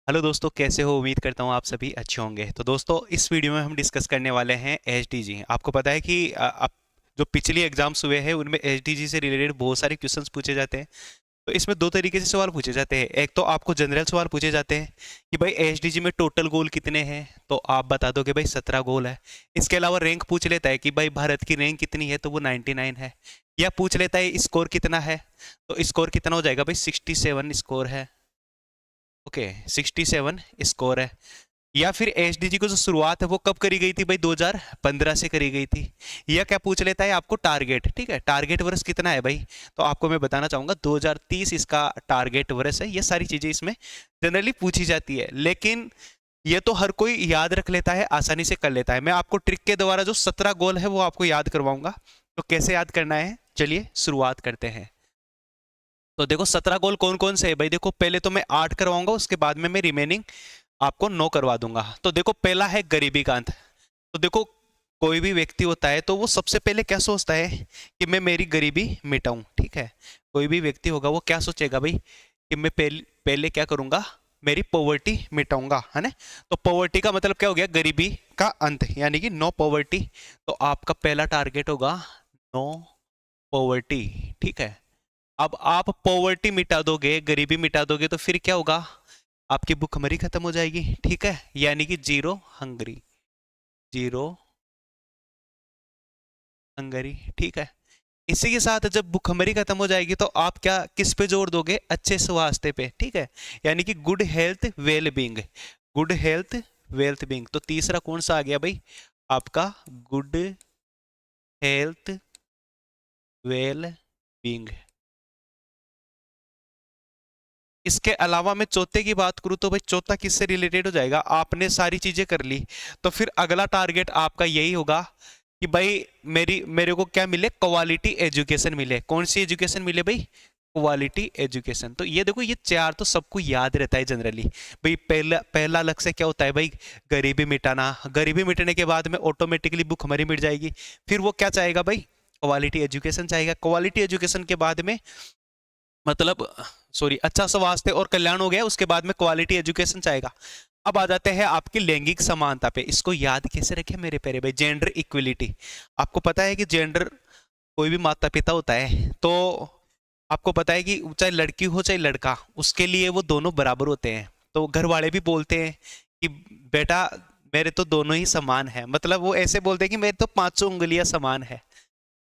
Hello दोस्तों, कैसे हो? उम्मीद करता हूँ आप सभी अच्छे होंगे। तो दोस्तों, इस वीडियो में हम डिस्कस करने वाले हैं एचडीजी। आपको पता है कि अब जो पिछली एग्जाम्स हुए हैं उनमें एचडीजी से रिलेटेड बहुत सारे क्वेश्चंस पूछे जाते हैं। तो इसमें दो तरीके से सवाल पूछे जाते हैं। एक तो आपको जनरल सवाल पूछे जाते हैं कि भाई एचडीजी में टोटल गोल कितने हैं, तो आप बता दो कि भाई 17 गोल है। इसके अलावा रैंक पूछ लेता है कि भाई भारत की रैंक कितनी है, तो वो 99 है। या पूछ लेता है स्कोर कितना है, तो स्कोर कितना हो जाएगा भाई 67 स्कोर है। ओके, 67 स्कोर है। या फिर एचडीजी को जो शुरुआत है वो कब करी गई थी भाई? 2015 से करी गई थी। या क्या पूछ लेता है आपको टारगेट, ठीक है, टारगेट वर्ष कितना है भाई? तो आपको मैं बताना चाहूंगा 2030 इसका टारगेट वर्ष है। ये सारी चीजें इसमें जनरली पूछी जाती है, लेकिन ये तो हर कोई याद रख लेता है, आसानी से कर लेता है। मैं आपको ट्रिक के द्वारा जो 17 गोल है वो आपको याद करवाऊंगा। तो कैसे याद करना है, चलिए शुरुआत करते हैं। तो देखो 17 गोल कौन कौन से है भाई? देखो, पहले तो मैं 8 करवाऊंगा, उसके बाद में मैं रिमेनिंग आपको 9 करवा दूंगा। तो देखो, पहला है गरीबी का अंत। तो देखो, कोई भी व्यक्ति होता है तो वो सबसे पहले क्या सोचता है कि मैं मेरी गरीबी मिटाऊं, ठीक है। कोई भी व्यक्ति होगा वो क्या सोचेगा भाई कि मैं पहले पहले क्या करूंगा, मेरी पॉवर्टी मिटाऊंगा, है ना। तो पॉवर्टी का मतलब क्या हो गया? गरीबी का अंत, यानी कि नो पॉवर्टी। तो आपका पहला टारगेट होगा नो पॉवर्टी, ठीक है। अब आप पॉवर्टी मिटा दोगे, गरीबी मिटा दोगे, तो फिर क्या होगा? आपकी भूखमरी खत्म हो जाएगी, ठीक है, यानी कि जीरो हंगरी, जीरो हंगरी, ठीक है। इसी के साथ जब भूखमरी खत्म हो जाएगी तो आप क्या किस पे जोड़ दोगे? अच्छे स्वास्थ्य पे, ठीक है, यानी कि good health well being, good health wealth being. तो तीसरा कौन सा आ गया भाई? आपका गुड हेल्थ वेल बींग। इसके अलावा मैं चौथे की बात करूं तो भाई चौथा किससे रिलेटेड हो जाएगा? आपने सारी चीजें कर ली, तो फिर अगला टारगेट आपका यही होगा कि भाई मेरे को क्या मिले? क्वालिटी एजुकेशन मिले। कौन सी एजुकेशन मिले भाई? Quality education. तो ये देखो, ये चार तो सबको याद रहता है जनरली। भाई पहला पहला लक्ष्य क्या होता है भाई? गरीबी मिटाना। गरीबी मिटने के बाद में ऑटोमेटिकली भूखमरी मिट जाएगी। फिर वो क्या चाहेगा भाई? क्वालिटी एजुकेशन चाहेगा। क्वालिटी एजुकेशन के बाद में मतलब सॉरी, अच्छा स्वास्थ्य और कल्याण हो गया, उसके बाद में क्वालिटी एजुकेशन चाहेगा। अब आ जाते हैं आपकी लैंगिक समानता पे। इसको याद कैसे रखें मेरे प्यारे भाई? Gender equality. आपको पता है कि जेंडर, कोई भी माता पिता होता है तो आपको पता है कि चाहे लड़की हो चाहे लड़का, उसके लिए वो दोनों बराबर होते हैं। तो घर वाले भी बोलते हैं कि बेटा मेरे तो दोनों ही समान है। मतलब वो ऐसे बोलते हैं कि मेरे तो पांचों उंगलियां समान है,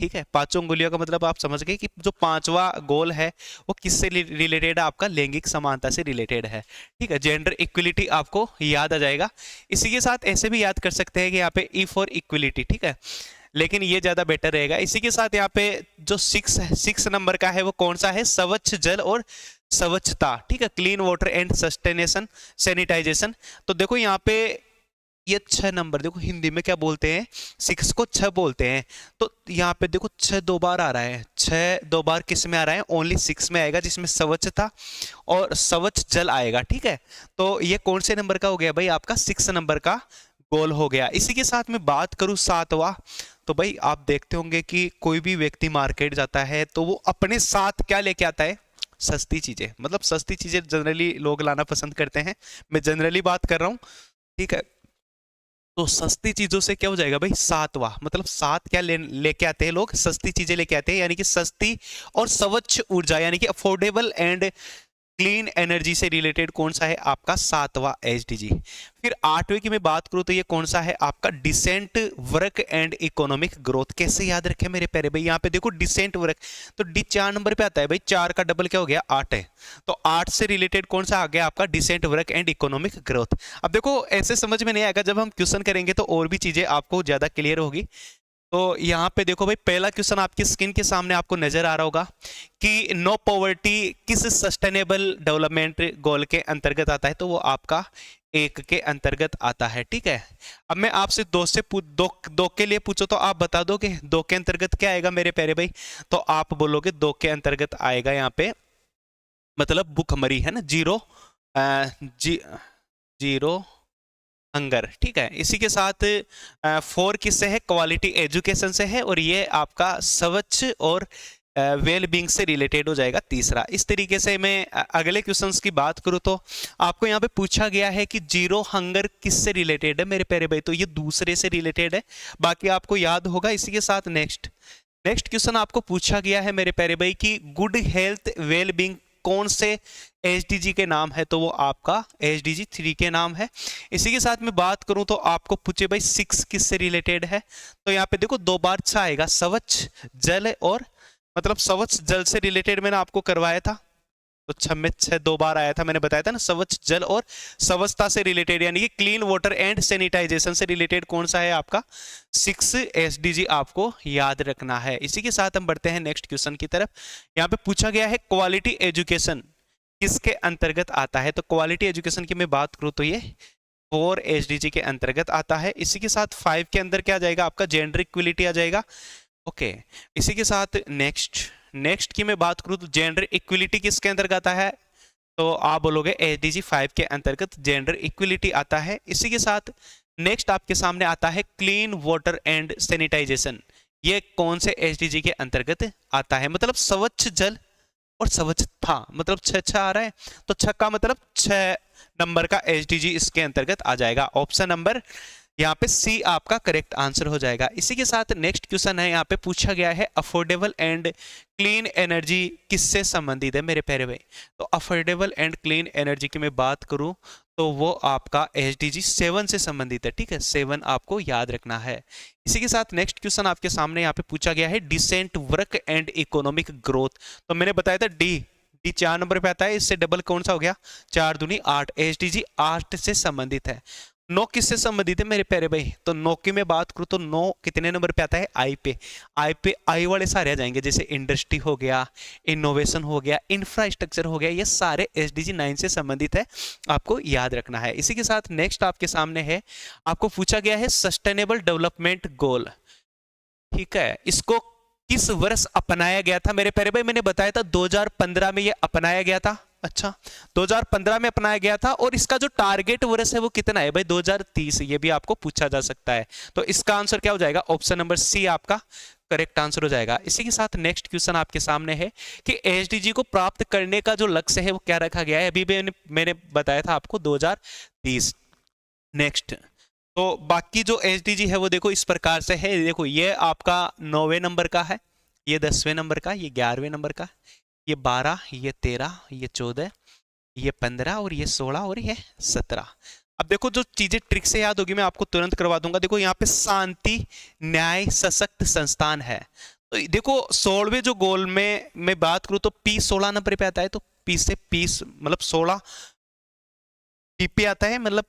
ठीक है। पांचों उंगलियों का मतलब आप समझ गए कि जो पांचवा गोल है वो किससे रिलेटेड है? आपका लैंगिक समानता से रिलेटेड है, ठीक है। जेंडर इक्वलिटी आपको याद आ जाएगा। इसी के साथ ऐसे भी याद कर सकते हैं कि यहाँ पे ई फॉर इक्वलिटी, ठीक है, लेकिन ये ज्यादा बेटर रहेगा। इसी के साथ यहाँ पे जो 6 नंबर का है वो कौन सा है? स्वच्छ जल और स्वच्छता, ठीक है, क्लीन वाटर एंड सस्टेनेशन, सैनिटाइजेशन। तो देखो यहाँ पे ये 6 नंबर, देखो हिंदी में क्या बोलते हैं? 6 को 6 बोलते हैं। तो यहाँ पे देखो 6 दो बार आ रहा है। 6 दो बार किस में आ रहा है? ओनली 6 में आएगा, जिसमें स्वच्छता और स्वच्छ जल आएगा, ठीक है। तो ये कौन से नंबर का हो गया भाई? आपका 6 नंबर का गोल हो गया। इसी के साथ में बात करूं 7वां, तो भाई आप देखते होंगे कि कोई भी व्यक्ति मार्केट जाता है तो वो अपने साथ क्या लेके आता है? सस्ती चीजें। मतलब सस्ती चीजें जनरली लोग लाना पसंद करते हैं, मैं जनरली बात कर रहा हूँ, ठीक है। तो सस्ती चीजों से क्या हो जाएगा भाई? 7वां, मतलब 7 क्या लेके आते हैं लोग? सस्ती चीजें लेके आते हैं, यानी कि सस्ती और स्वच्छ ऊर्जा, यानी कि अफोर्डेबल एंड क्लीन एनर्जी से रिलेटेड कौन सा है? आपका 7वां एचडीजी। फिर 8वें की मैं बात करूं तो ये कौन सा है? आपका decent work and economic growth. कैसे याद रखें मेरे प्यारे भाई? यहाँ पे देखो डिसेंट वर्क, तो डी 4 नंबर पे आता है भाई। 4 का डबल क्या हो गया? 8 है। तो 8 से रिलेटेड कौन सा आ गया आपका? Decent work and economic growth. अब देखो ऐसे समझ में नहीं आएगा, जब हम क्वेश्चन करेंगे तो और भी चीजें आपको ज्यादा क्लियर होगी। तो यहाँ पे देखो भाई, पहला क्वेश्चन आपकी स्क्रीन के सामने आपको नजर आ रहा होगा कि नो पॉवर्टी किस सस्टेनेबल डेवलपमेंट गोल के अंतर्गत आता है? तो वो आपका 1 के अंतर्गत आता है, ठीक है। अब मैं आपसे 2 से दो के लिए पूछो तो आप बता दोगे 2 के अंतर्गत क्या आएगा मेरे प्यारे भाई? तो आप बोलोगे 2 के अंतर्गत आएगा यहाँ पे मतलब भूखमरी, है ना, जीरो जी जीरो हंगर, ठीक है। इसी के साथ 4 किससे है? क्वालिटी एजुकेशन से है, और ये आपका स्वच्छ और वेल बींग से रिलेटेड हो जाएगा तीसरा। इस तरीके से मैं अगले क्वेश्चंस की बात करूं तो आपको यहाँ पे पूछा गया है कि जीरो हंगर किससे रिलेटेड है मेरे प्यारे भाई, तो ये दूसरे से रिलेटेड है, बाकी आपको याद होगा। इसी के साथ नेक्स्ट क्वेश्चन आपको पूछा गया है मेरे प्यारे भाई कि गुड हेल्थ वेल बींग कौन से एसडीजी के नाम है, तो वो आपका एसडीजी 3 के नाम है। इसी के साथ में बात करूं तो आपको पूछे भाई 6 किससे रिलेटेड है, तो यहाँ पे देखो 2 बार 6 आएगा, स्वच्छ जल और मतलब स्वच्छ जल से रिलेटेड मैंने आपको करवाया था, तो 6 में 6 2 बार आया था, मैंने बताया था ना स्वच्छ जल और स्वच्छता से रिलेटेड यानी कि क्लीन वाटर एंड सैनिटाइजेशन से रिलेटेड कौन सा है आपका 6 एसडीजी आपको याद रखना है। इसी के साथ हम बढ़ते हैं नेक्स्ट क्वेश्चन की तरफ। यहाँ पे पूछा गया है क्वालिटी एजुकेशन किसके अंतर्गत आता है, तो क्वालिटी एजुकेशन की मैं बात करूं तो ये 4 एसडीजी के अंतर्गत आता है। इसी के साथ 5 के अंदर क्या आ जाएगा आपका जेंडर इक्वलिटी आ जाएगा। ओके इसी के साथ नेक्स्ट की मैं बात करूं तो जेंडर इक्वलिटी किसके अंतर्गत आता है, तो आप बोलोगे एसडीजी 5 के अंतर्गत जेंडर इक्वलिटी आता है। इसी के साथ नेक्स्ट आपके सामने आता है क्लीन वाटर एंड सैनिटाइजेशन, ये कौन से एसडीजी के अंतर्गत आता है, मतलब स्वच्छ जल और स्वच्छता, मतलब 6 आ रहा है, तो 6 का मतलब 6 नंबर का एसडीजी इसके अंतर्गत आ जाएगा। ऑप्शन नंबर यहाँ पे सी आपका करेक्ट आंसर हो जाएगा। इसी के साथ नेक्स्ट क्वेश्चन है, यहाँ पे पूछा गया है अफोर्डेबल एंड क्लीन एनर्जी किससे संबंधित है मेरे प्यारे भाई, तो अफोर्डेबल एंड क्लीन एनर्जी की मैं बात करूं तो वो आपका एसडीजी 7 से संबंधित है, ठीक है 7 आपको याद रखना है। इसी के साथ नेक्स्ट क्वेश्चन आपके सामने यहाँ पे पूछा गया है decent work and economic growth, तो मैंने बताया था डी 4 नंबर पे आता है, इससे डबल कौन सा हो गया 4 दूनी 8, एसडीजी 8 से संबंधित है। 9 किससे संबंधित है मेरे प्यारे भाई, तो 9 की मैं बात करूं तो 9 कितने नंबर पे आता है आई वाले सारे आ जाएंगे, जैसे इंडस्ट्री हो गया, इनोवेशन हो गया, इंफ्रास्ट्रक्चर हो गया, ये सारे एसडीजी 9 से संबंधित है, आपको याद रखना है। इसी के साथ नेक्स्ट आपके सामने है, आपको पूछा गया है सस्टेनेबल डेवलपमेंट गोल, ठीक है इसको किस वर्ष अपनाया गया था मेरे प्यारे भाई, मैंने बताया था 2015 में ये अपनाया गया था। अच्छा 2015 में अपनाया गया था, और इसका जो टारगेट वर्ष है वो कितना है भाई 2030, ये भी आपको पूछा जा सकता है, तो इसका आंसर क्या हो जाएगा ऑप्शन नंबर सी आपका करेक्ट आंसर हो जाएगा। इसी के साथ नेक्स्ट क्वेश्चन आपके सामने है कि एसडीजी को प्राप्त करने का जो लक्ष्य है वो क्या रखा गया है, अभी मैंने बताया था आपको 2030। नेक्स्ट तो बाकी जो एसडीजी है वो देखो इस प्रकार से है, देखो ये आपका 9वें नंबर का है, ये 10वें नंबर का, ये 11वें नंबर का, ये 12, ये 13, ये 14, ये 15 और ये 16 और ये 17। अब देखो जो चीजें ट्रिक से याद होगी मैं आपको तुरंत करवा दूंगा। देखो यहाँ पे शांति न्याय सशक्त संस्थान है, तो देखो 16वें जो गोल में मैं बात करूं तो पी 16 नंबर पे आता है, तो पी से पीस मतलब 16 पी पे आता है, मतलब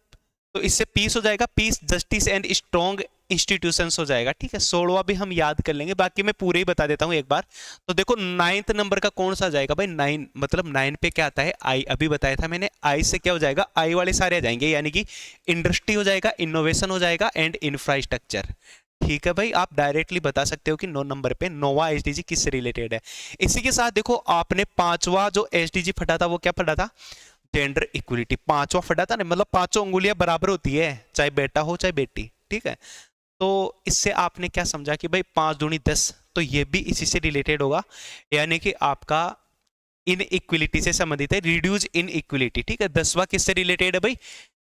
तो इससे पीस हो जाएगा, piece justice and strong institutions हो जाएगा, ठीक है 16वां भी हम याद कर लेंगे, बाकी मैं पूरे ही बता देता हूं एक बार। तो देखो 9th नंबर का कौन सा जाएगा भाई 9, मतलब 9 पे क्या आता है आई, अभी बताया था मैंने, आई से क्या हो जाएगा आई वाले सारे आ जाएंगे, यानी कि इंडस्ट्री हो जाएगा, इनोवेशन हो जाएगा एंड इंफ्रास्ट्रक्चर, ठीक है भाई आप डायरेक्टली बता सकते हो कि 9 नंबर पे 9वां एसडीजी किससे रिलेटेड है। इसी के साथ देखो आपने 5वां जो एसडीजी फटा था वो क्या फटा था जेंडर इक्वलिटी, 5वां फटा था ना, मतलब 5 उंगलियां बराबर होती है चाहे बेटा हो चाहे बेटी, ठीक है तो इससे आपने क्या समझा कि भाई 5 दूनी 10, तो ये भी इसी से रिलेटेड होगा, यानी कि आपका इन इक्वलिटी से संबंधित है, रिड्यूज इन इक्वलिटी, ठीक है 10वां किससे रिलेटेड है भाई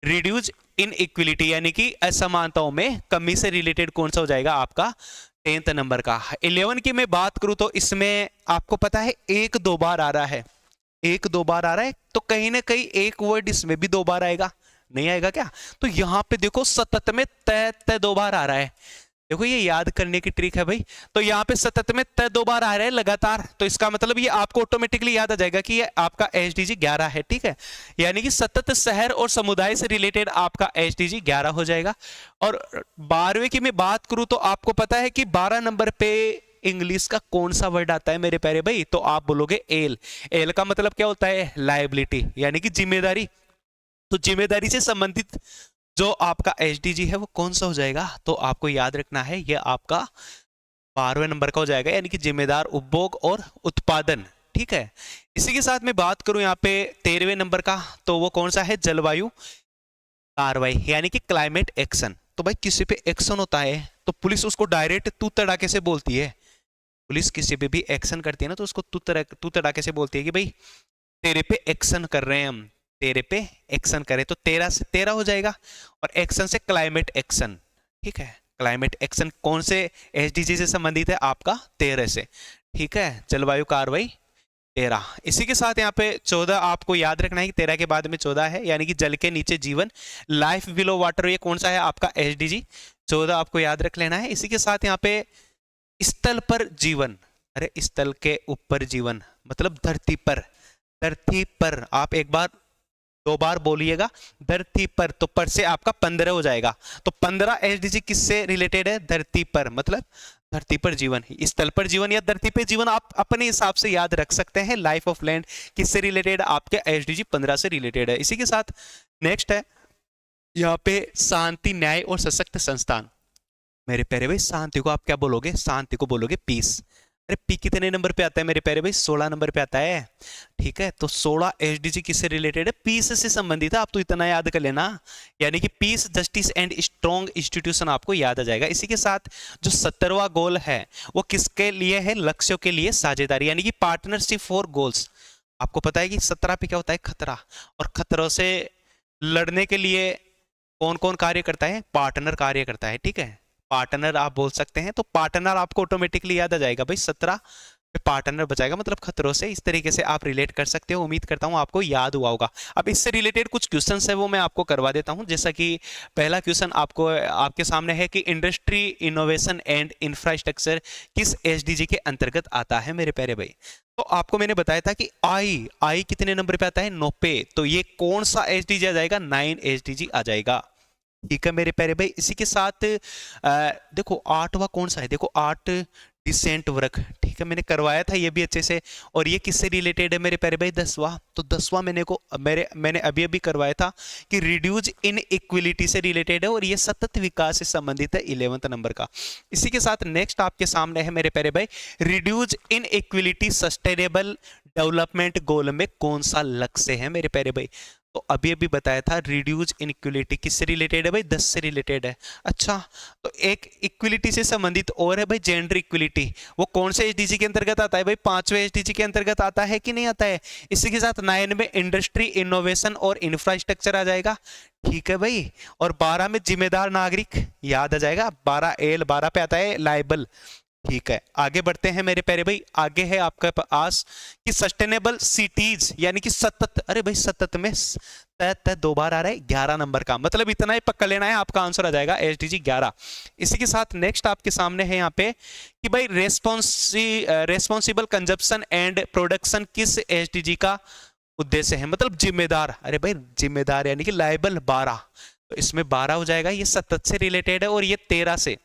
रिड्यूज इन इक्वलिटी, यानी कि असमानताओं में कमी से रिलेटेड कौन सा हो जाएगा आपका 10th नंबर का। 11 की मैं बात करूं तो इसमें आपको पता है 1-2 बार आ रहा है, 1-2 बार आ रहा है, तो कहीं ना कहीं एक वर्ड इसमें भी 2 बार आएगा, नहीं आएगा क्या, तो यहां पे देखो सतत में तय 2 बार आ रहा है, देखो ये याद करने की ट्रिक है भाई, तो यहाँ पे सतत में तय 2 बार आ रहा है लगातार, तो इसका मतलब ये आपको ऑटोमेटिकली याद आ जाएगा कि ये आपका एसडीजी 11 है, ठीक है यानी कि सतत शहर और समुदाय से रिलेटेड आपका एसडीजी 11 हो जाएगा। और 12वें की मैं बात करूं तो आपको पता है कि 12 नंबर पे इंग्लिश का कौन सा वर्ड आता है मेरे प्यारे भाई, तो आप बोलोगे एल, एल का मतलब क्या होता है लायबिलिटी, यानी कि जिम्मेदारी, तो जिम्मेदारी से संबंधित जो आपका एसडीजी है वो कौन सा हो जाएगा, तो आपको याद रखना है ये आपका 12वें नंबर का हो जाएगा, यानी कि जिम्मेदार उपभोग और उत्पादन, ठीक है। इसी के साथ मैं बात करूं यहाँ पे 13वें नंबर का, तो वो कौन सा है जलवायु कार्रवाई, यानी कि क्लाइमेट एक्शन, तो भाई किसी पे एक्शन होता है तो पुलिस उसको डायरेक्ट तू तड़ाके से बोलती है, पुलिस किसी पे भी एक्शन करती है ना तो उसको तू तड़ाके से बोलती है कि भाई तेरे पे एक्शन कर रहे हैं हम, तेरे पे एक्शन करें, तो तेरा से तेरा हो जाएगा, और एक्शन से क्लाइमेट एक्शन। ठीक है, क्लाइमेट एक्शन कौन से एसडीजी से संबंधित है? आपका 13 से। ठीक है, जलवायु कार्रवाई 13। इसी के साथ यहाँ पे 14 आपको याद रखना है कि 13 के बाद में 14 है, यानी कि जल के नीचे जीवन, लाइफ बिलो वाटर, ये कौन सा है? आपका एसडीजी 14 आपको याद रख लेना है। इसी के साथ यहाँ पे स्थल पर जीवन, अरे स्थल के ऊपर जीवन मतलब धरती पर, धरती पर आप एक बार 2 बार बोलिएगा, धरती पर, तो पर से आपका 15 हो जाएगा। तो 15 एसडीजी किससे रिलेटेड है? धरती पर, मतलब धरती पर जीवन, स्थल पर जीवन या धरती पर जीवन आप अपने हिसाब से याद रख सकते हैं। लाइफ ऑफ लैंड किससे रिलेटेड? आपके एसडीजी 15 से रिलेटेड है। इसी के साथ नेक्स्ट है यहाँ पे शांति, न्याय और सशक्त संस्थान। मेरे प्यारे भाई शांति को आप क्या बोलोगे? शांति को बोलोगे पीस। अरे पी कितने नंबर पे आता है मेरे प्यारे भाई? 16 नंबर पे आता है। ठीक है, तो 16 एसडीजी किससे रिलेटेड है? पीस से संबंधित है। आप तो इतना याद कर लेना, यानी कि peace, justice and strong institution आपको याद आ जाएगा। इसी के साथ जो 17वां गोल है वो किसके लिए है? लक्ष्यों के लिए साझेदारी, यानी कि पार्टनरशिप फॉर गोल्स। आपको पता है कि 17 पे क्या होता है? खतरा, और खतरों से लड़ने के लिए कौन कौन कार्य करता है? पार्टनर कार्य करता है। ठीक है, पार्टनर आप बोल सकते हैं, तो पार्टनर आपको ऑटोमेटिकली याद आ जाएगा भाई, 17 पे पार्टनर बचाएगा, मतलब खतरों से। इस तरीके से आप रिलेट कर सकते हो। उम्मीद करता हूं आपको याद हुआ होगा। अब इससे रिलेटेड कुछ क्वेश्चंस है वो मैं आपको करवा देता हूं। जैसा कि पहला क्वेश्चन आपको आपके सामने है कि इंडस्ट्री, इनोवेशन एंड इंफ्रास्ट्रक्चर किस एसडीजी के अंतर्गत आता है मेरे प्यारे भाई? तो आपको मैंने बताया था कि आई कितने नंबर पे आता है? 9 पे। तो ये कौन सा एसडीजी आ जाएगा? 9 एसडीजी आ जाएगा। ठीक है मेरे प्यारे भाई, इसी के साथ देखो 8वां कौन सा है? देखो 8 डिसेंट वर्क। ठीक है, मैंने करवाया था ये भी अच्छे से। और ये किससे रिलेटेड है मेरे प्यारे भाई? 10वां। तो 10वां मैंने अभी अभी करवाया था कि रिड्यूज इन इक्विलिटी से रिलेटेड है, और ये सतत विकास से संबंधित है, 11वें नंबर का। इसी के साथ नेक्स्ट आपके सामने है मेरे प्यारे भाई, रिड्यूज इन इक्विलिटी सस्टेनेबल डेवलपमेंट गोल में कौन सा लक्ष्य है मेरे प्यारे भाई? तो अभी अभी बताया था रिड्यूस इनइक्वलिटी किससे रिलेटेड है भाई? 10 से रिलेटेड है। अच्छा, तो एक इक्विलिटी से संबंधित और है भाई, जेंडर इक्विलिटी। वो कौन से एसडीजी के अंतर्गत आता है भाई? 5वें एसडीजी के अंतर्गत आता है कि नहीं आता है? इसी के साथ 9 में इंडस्ट्री, इनोवेशन और इंफ्रास्ट्रक्चर आ जाएगा। ठीक है भाई, और 12 में जिम्मेदार नागरिक याद आ जाएगा। 12 पे आता है लाइबल। ठीक है, आगे बढ़ते हैं मेरे प्यारे भाई। आगे है आपके पास कि सस्टेनेबल सिटीज, यानी कि सतत, अरे भाई सतत में 2 बार आ रहा है, 11 नंबर का, मतलब इतना ही पकड़ लेना है, आपका आंसर आ जाएगा एसडीजी 11। इसी के साथ नेक्स्ट आपके सामने है यहाँ पे कि भाई रेस्पॉन्सिबल कंजप्शन एंड प्रोडक्शन किस एसडीजी का उद्देश्य है? मतलब जिम्मेदार, अरे भाई जिम्मेदार यानी कि लाइबल 12, तो इसमें 12 हो जाएगा। ये सतत से रिलेटेड है, और ये 13 से।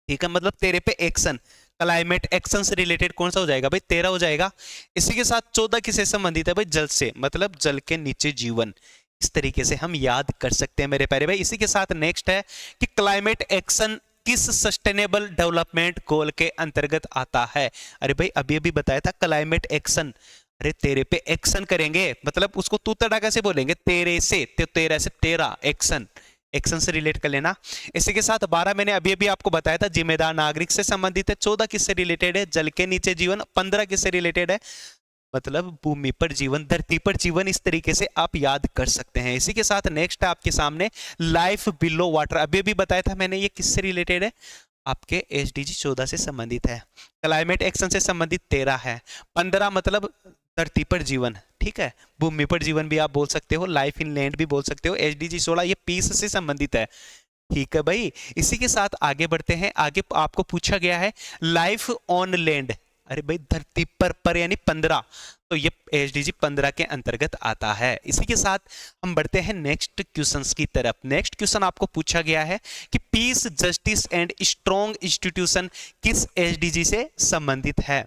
ठीक है, मतलब 13 पे एक्शन, क्लाइमेट एक्शन से रिलेटेड कौन सा हो जाएगा भाई? 13 हो जाएगा। इसी के साथ 14 किससे संबंधित है भाई? जल से, मतलब जल के नीचे जीवन। इस तरीके से हम याद कर सकते हैं मेरे प्यारे भाई। इसी के साथ नेक्स्ट है कि क्लाइमेट एक्शन किस सस्टेनेबल डेवलपमेंट गोल के अंतर्गत आता है? अरे भाई अभी अभी बताया था क्लाइमेट एक्शन। अरे 13 पे एक्शन करेंगे, मतलब उसको तू तड़ा कैसे बोलेंगे? 13 से, तो 13 से 13 एक्शन, एक्शन से रिलेट कर लेना। इसी के साथ 12 मैंने अभी अभी आपको बताया था जिम्मेदार नागरिक से संबंधित है। 14 किससे रिलेटेड है? जल के नीचे जीवन। 15 किससे रिलेटेड है? मतलब भूमि पर जीवन, धरती पर जीवन। इस तरीके से आप याद कर सकते हैं। इसी के साथ नेक्स्ट है आपके सामने लाइफ बिलो वाटर। अभी अभी बताया था मैंने, ये किससे रिलेटेड है? आपके एसडीजी 14 से संबंधित है। क्लाइमेट एक्शन से संबंधित 13 है। 15 मतलब धरती पर जीवन। ठीक है, भूमि पर जीवन भी आप बोल सकते हो, लाइफ इन लैंड भी बोल सकते हो। एसडीजी 16 ये पीस से संबंधित है। ठीक है भाई, इसी के साथ आगे बढ़ते हैं। आगे आपको पूछा गया है लाइफ ऑन लैंड। अरे भाई धरती पर यानी 15, तो ये एसडीजी 15 के अंतर्गत आता है। इसी के साथ हम बढ़ते हैं नेक्स्ट क्वेश्चंस की तरफ। नेक्स्ट क्वेश्चन आपको पूछा गया है कि peace, justice and strong institution किस एसडीजी से संबंधित है?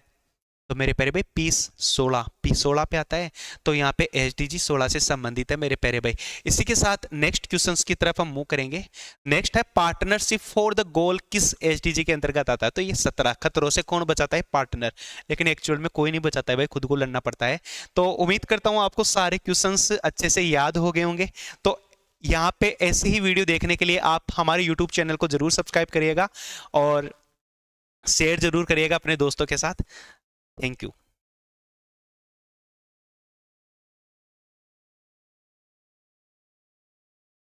तो मेरे प्यारे भाई पीस 16 पे आता है, तो यहाँ पे एसडीजी 16 से संबंधित है मेरे प्यारे भाई। इसी के साथ नेक्स्ट क्वेश्चंस की तरफ हम मूव करेंगे। नेक्स्ट है पार्टनरशिप फॉर द गोल किस एसडीजी के अंतर्गत आता है? तो ये 17, खतरों से कौन बचाता है? पार्टनर। लेकिन एक्चुअल में कोई नहीं बचाता है भाई, खुद को लड़ना पड़ता है। तो उम्मीद करता हूँ आपको सारे क्वेश्चंस अच्छे से याद हो गए होंगे। तो यहाँ पे ऐसी ही वीडियो देखने के लिए आप हमारे यूट्यूब चैनल को जरूर सब्सक्राइब करिएगा, और शेयर जरूर करिएगा अपने दोस्तों के साथ। Thank you.